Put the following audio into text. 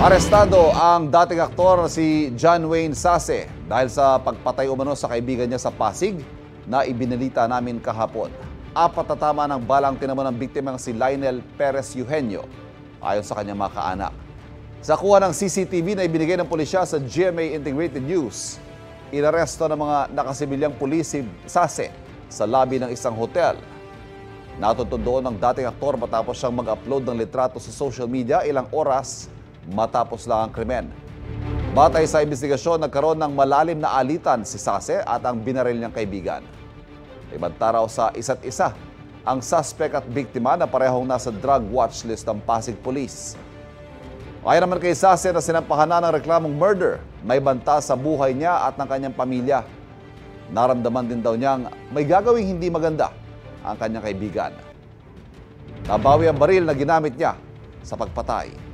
Arestado ang dating aktor na si John Wayne Sase dahil sa pagpatay umano sa kaibigan niya sa Pasig na ibinalita namin kahapon. Apat na tama ng balang tinamo ng biktimang si Lionel Perez Eugenio ayon sa kanyang mga kaanak. Sa kuha ng CCTV na ibinigay ng pulisya sa GMA Integrated News, inaresto ng mga nakasibilyang pulis si Sase sa lobby ng isang hotel. Natuntun doon ng dating aktor matapos siyang mag-upload ng litrato sa social media ilang oras matapos lang ang krimen. Batay sa investigasyon, nagkaroon ng malalim na alitan si Sase at ang binaril niyang kaibigan. Ibanta raw sa isa't isa ang suspect at biktima na parehong nasa drug watch list ng Pasig Police. Ayon naman kay Sase na sinampahan na ng reklamong murder, may banta sa buhay niya at ng kanyang pamilya. Naramdaman din daw niyang may gagawing hindi maganda ang kanyang kaibigan. Nabawi ang baril na ginamit niya sa pagpatay.